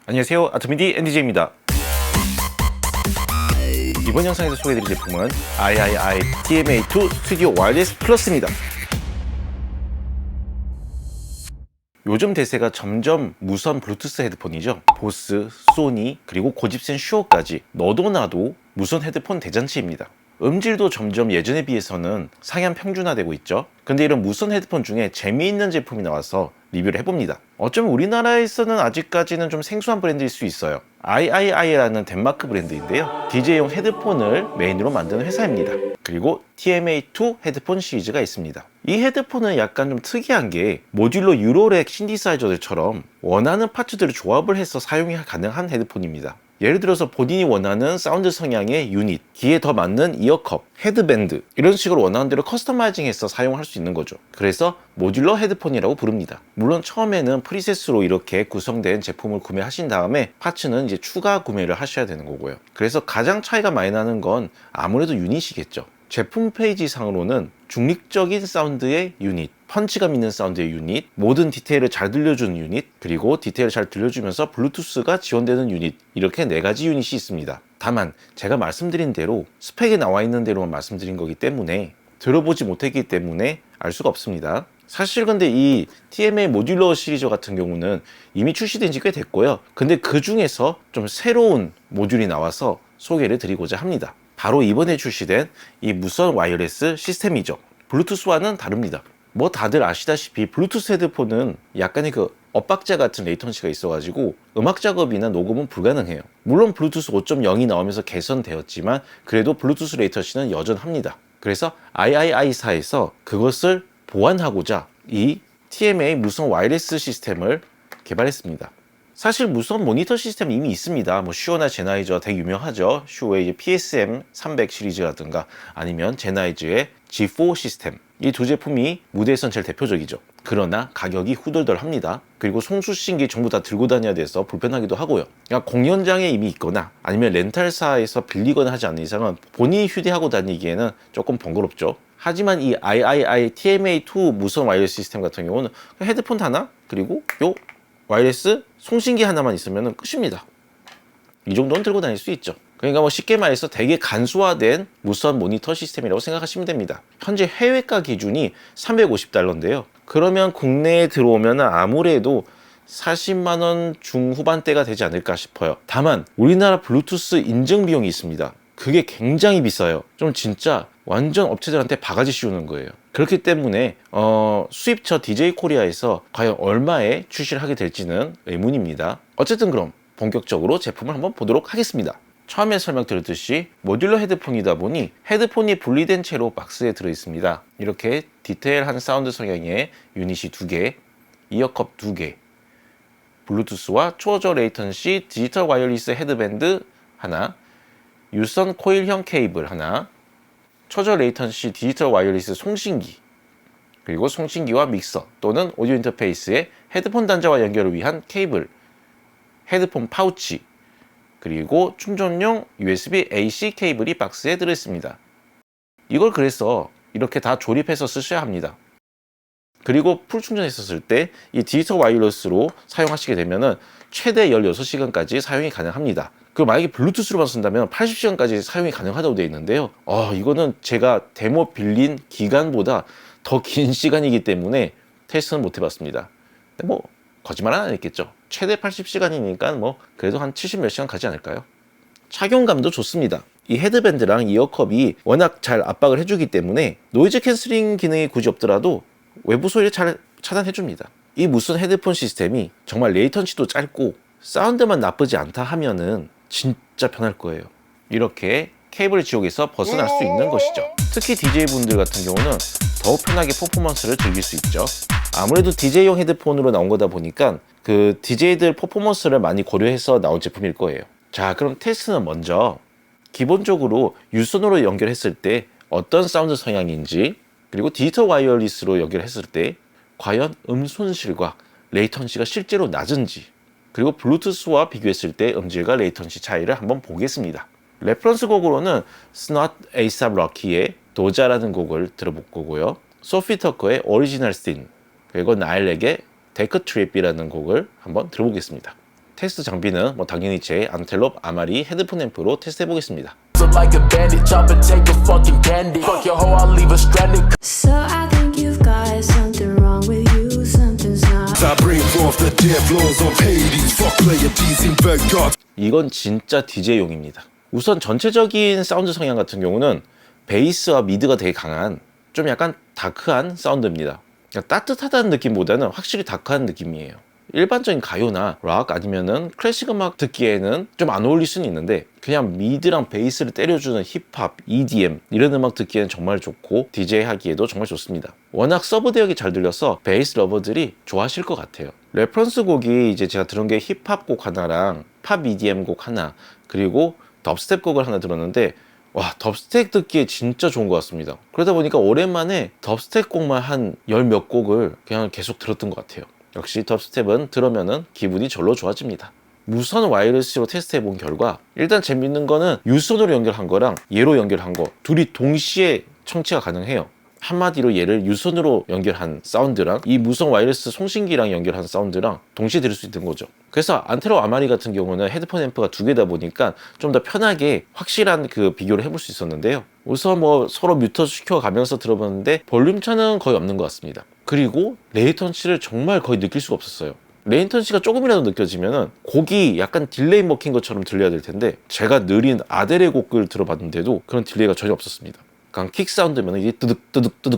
안녕하세요, 아토미디 NDJ입니다. 이번 영상에서 소개해드릴 제품은 III TMA2 스튜디오 와이어리스 플러스입니다. 요즘 대세가 점점 무선 블루투스 헤드폰이죠. 보스, 소니, 그리고 고집센 슈어까지 너도 나도 무선 헤드폰 대잔치입니다. 음질도 점점 예전에 비해서는 상향 평준화되고 있죠. 근데 이런 무선 헤드폰 중에 재미있는 제품이 나와서 리뷰를 해봅니다. 어쩌면 우리나라에서는 아직까지는 좀 생소한 브랜드일 수 있어요. III라는 덴마크 브랜드인데요. DJ용 헤드폰을 메인으로 만드는 회사입니다. 그리고 TMA2 헤드폰 시리즈가 있습니다. 이 헤드폰은 약간 좀 특이한 게 모듈러 유로렉 신디사이저들처럼 원하는 파츠들을 조합을 해서 사용이 가능한 헤드폰입니다. 예를 들어서 본인이 원하는 사운드 성향의 유닛, 귀에 더 맞는 이어컵, 헤드밴드 이런 식으로 원하는 대로 커스터마이징해서 사용할 수 있는 거죠. 그래서 모듈러 헤드폰이라고 부릅니다. 물론 처음에는 프리셋으로 이렇게 구성된 제품을 구매하신 다음에 파츠는 이제 추가 구매를 하셔야 되는 거고요. 그래서 가장 차이가 많이 나는 건 아무래도 유닛이겠죠. 제품 페이지 상으로는 중립적인 사운드의 유닛, 펀치감 있는 사운드의 유닛, 모든 디테일을 잘 들려주는 유닛, 그리고 디테일을 잘 들려주면서 블루투스가 지원되는 유닛, 이렇게 4가지 유닛이 있습니다. 다만 제가 말씀드린 대로 스펙에 나와 있는 대로만 말씀드린 거기 때문에 들어보지 못했기 때문에 알 수가 없습니다. 사실 근데 이 TMA 모듈러 시리즈 같은 경우는 이미 출시된 지 꽤 됐고요. 근데 그 중에서 좀 새로운 모듈이 나와서 소개를 드리고자 합니다. 바로 이번에 출시된 이 무선 와이어리스 시스템이죠. 블루투스와는 다릅니다. 뭐 다들 아시다시피 블루투스 헤드폰은 약간의 그 엇박자 같은 레이턴시가 있어가지고 음악 작업이나 녹음은 불가능해요. 물론 블루투스 5.0이 나오면서 개선되었지만 그래도 블루투스 레이턴시는 여전합니다. 그래서 III사에서 그것을 보완하고자 이 TMA 무선 와이어리스 시스템을 개발했습니다. 사실 무선 모니터 시스템이 이미 있습니다. 뭐 슈어나 제나이저 되게 유명하죠. 슈어의 PSM 300 시리즈라든가 아니면 제나이저의 G4 시스템, 이 두 제품이 무대에선 제일 대표적이죠. 그러나 가격이 후덜덜합니다. 그리고 송수신기 전부 다 들고 다녀야 돼서 불편하기도 하고요. 그러니까 공연장에 이미 있거나 아니면 렌탈사에서 빌리거나 하지 않는 이상은 본인이 휴대하고 다니기에는 조금 번거롭죠. 하지만 이 III TMA2 무선 와이어리스 시스템 같은 경우는 헤드폰 하나, 그리고 요 와이어리스 송신기 하나만 있으면 끝입니다. 이 정도는 들고 다닐 수 있죠. 그러니까 뭐 쉽게 말해서 되게 간소화된 무선 모니터 시스템이라고 생각하시면 됩니다. 현재 해외가 기준이 $350인데요. 그러면 국내에 들어오면 아무래도 40만 원 중후반대가 되지 않을까 싶어요. 다만 우리나라 블루투스 인증 비용이 있습니다. 그게 굉장히 비싸요. 좀 진짜 완전 업체들한테 바가지 씌우는 거예요. 그렇기 때문에 수입처 DJ 코리아에서 과연 얼마에 출시를 하게 될지는 의문입니다. 어쨌든 그럼 본격적으로 제품을 한번 보도록 하겠습니다. 처음에 설명드렸듯이 모듈러 헤드폰이다 보니 헤드폰이 분리된 채로 박스에 들어있습니다. 이렇게 디테일한 사운드 성향의 유닛이 2개, 이어컵 2개, 블루투스와 초저저 레이턴시 디지털 와이어리스 헤드밴드 하나, 유선 코일형 케이블 하나, 초저 레이턴시 디지털 와이어리스 송신기, 그리고 송신기와 믹서 또는 오디오 인터페이스의 헤드폰 단자와 연결을 위한 케이블, 헤드폰 파우치, 그리고 충전용 USB-AC 케이블이 박스에 들어있습니다. 이걸 그래서 이렇게 다 조립해서 쓰셔야 합니다. 그리고 풀 충전했었을 때 이 디지털 와이어리스로 사용하시게 되면 최대 16시간까지 사용이 가능합니다. 그리고 만약에 블루투스로만 쓴다면 80시간까지 사용이 가능하다고 되어 있는데요. 이거는 제가 데모 빌린 기간보다 더 긴 시간이기 때문에 테스트는 못 해봤습니다. 근데 뭐 거짓말은 안 했겠죠. 최대 80시간이니까 뭐 그래도 한 70 몇 시간 가지 않을까요? 착용감도 좋습니다. 이 헤드밴드랑 이어컵이 워낙 잘 압박을 해주기 때문에 노이즈 캔슬링 기능이 굳이 없더라도 외부 소리를 잘 차단해줍니다. 이 무선 헤드폰 시스템이 정말 레이턴시도 짧고 사운드만 나쁘지 않다 하면은 진짜 편할 거예요. 이렇게 케이블 지옥에서 벗어날 수 있는 것이죠. 특히 DJ분들 같은 경우는 더욱 편하게 퍼포먼스를 즐길 수 있죠. 아무래도 DJ용 헤드폰으로 나온 거다 보니까 그 DJ들 퍼포먼스를 많이 고려해서 나온 제품일 거예요. 자, 그럼 테스트는 먼저 기본적으로 유선으로 연결했을 때 어떤 사운드 성향인지, 그리고 디지털 와이어리스로 연결했을 때 과연 손실과 레이턴시가 실제로 낮은지, 그리고 블루투스와 비교했을 때 음질과 레이턴시 차이를 한번 보겠습니다. 레퍼런스 곡으로는 Snot A$AP Rocky의 도자라는 곡을 들어볼 거고요. 소피 터커의 오리지널 씬, 그리고 나일렉의 데크 트립이라는 곡을 한번 들어보겠습니다. 테스트 장비는 뭐 당연히 제 안텔롭 아마리 헤드폰 앰프로 테스트 해보겠습니다. Like a bandit, chop and take your fucking candy. Fuck your hoe, I'll leave her stranded. So I think you've got something wrong with you, something's not. I bring forth the death laws of Hades. Fuck Pleiades, invert gods. 이건 진짜 DJ용입니다. 우선 전체적인 사운드 성향 같은 경우는 베이스와 미드가 되게 강한 좀 약간 다크한 사운드입니다. 그러니까 따뜻하다는 느낌보다는 확실히 다크한 느낌이에요. 일반적인 가요나 락 아니면은 클래식 음악 듣기에는 좀 안 어울릴 수는 있는데 그냥 미드랑 베이스를 때려주는 힙합, EDM 이런 음악 듣기에는 정말 좋고 DJ 하기에도 정말 좋습니다. 워낙 서브 대역이 잘 들려서 베이스 러버들이 좋아하실 것 같아요. 레퍼런스 곡이 이제 제가 들은 게 힙합 곡 하나랑 팝 EDM 곡 하나 그리고 덥스텝 곡을 하나 들었는데 와, 덥스텝 듣기에 진짜 좋은 것 같습니다. 그러다 보니까 오랜만에 덥스텝 곡만 한 열 몇 곡을 그냥 계속 들었던 것 같아요. 역시 덥스텝은 들으면은 기분이 절로 좋아집니다. 무선 와이어리스로 테스트 해본 결과 일단 재밌는 거는 유선으로 연결한 거랑 얘로 연결한 거 둘이 동시에 청취가 가능해요. 한마디로 얘를 유선으로 연결한 사운드랑 이 무선 와이어리스 송신기랑 연결한 사운드랑 동시에 들을 수 있는 거죠. 그래서 안텔롭 아마리 같은 경우는 헤드폰 앰프가 두 개다 보니까 좀 더 편하게 확실한 그 비교를 해볼 수 있었는데요. 우선 뭐 서로 뮤터 시켜가면서 들어봤는데 볼륨 차는 거의 없는 것 같습니다. 그리고 레이턴시를 정말 거의 느낄 수가 없었어요. 레이턴시가 조금이라도 느껴지면은 곡이 약간 딜레이 먹힌 것처럼 들려야 될 텐데 제가 느린 아델의 곡을 들어봤는데도 그런 딜레이가 전혀 없었습니다. 그냥 킥 사운드면 이게 뜨득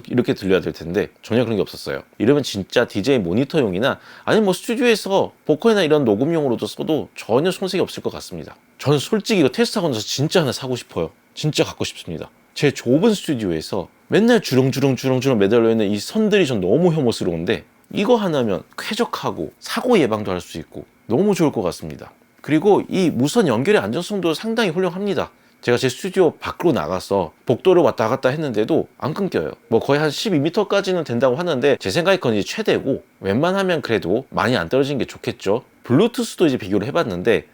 이렇게 들려야 될 텐데 전혀 그런 게 없었어요. 이러면 진짜 DJ 모니터용이나 아니면 뭐 스튜디오에서 보컬이나 이런 녹음용으로도 써도 전혀 손색이 없을 것 같습니다. 저는 솔직히 이거 테스트하고 나서 진짜 하나 사고 싶어요. 진짜 갖고 싶습니다. 제 좁은 스튜디오에서 맨날 주렁주렁 매달려 있는 이 선들이 전 너무 혐오스러운데 이거 하나면 쾌적하고 사고 예방도 할 수 있고 너무 좋을 것 같습니다. 그리고 이 무선 연결의 안정성도 상당히 훌륭합니다. 제가 제 스튜디오 밖으로 나가서 복도를 왔다 갔다 했는데도 안 끊겨요. 뭐 거의 한 12m까지는 된다고 하는데 제 생각에 그건 이제 최대고 웬만하면 그래도 많이 안 떨어지는 게 좋겠죠. 블루투스도 이제 비교를 해봤는데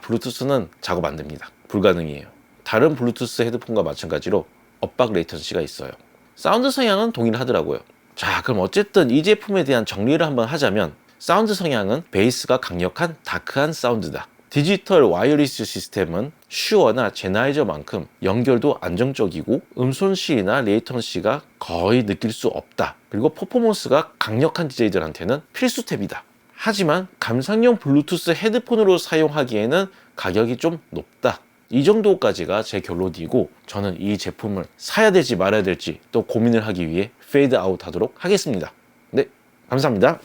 블루투스는 작업 안 됩니다. 불가능이에요. 다른 블루투스 헤드폰과 마찬가지로 엇박 레이턴시가 있어요. 사운드 성향은 동일하더라고요. 자, 그럼 어쨌든 이 제품에 대한 정리를 한번 하자면 사운드 성향은 베이스가 강력한 다크한 사운드다. 디지털 와이어리스 시스템은 슈어나 제나이저만큼 연결도 안정적이고 음손실이나 레이턴시가 거의 느낄 수 없다. 그리고 퍼포먼스가 강력한 DJ들한테는 필수템이다. 하지만 감상용 블루투스 헤드폰으로 사용하기에는 가격이 좀 높다. 이 정도까지가 제 결론이고 저는 이 제품을 사야 될지 말아야 될지 또 고민을 하기 위해 페이드 아웃 하도록 하겠습니다. 네, 감사합니다.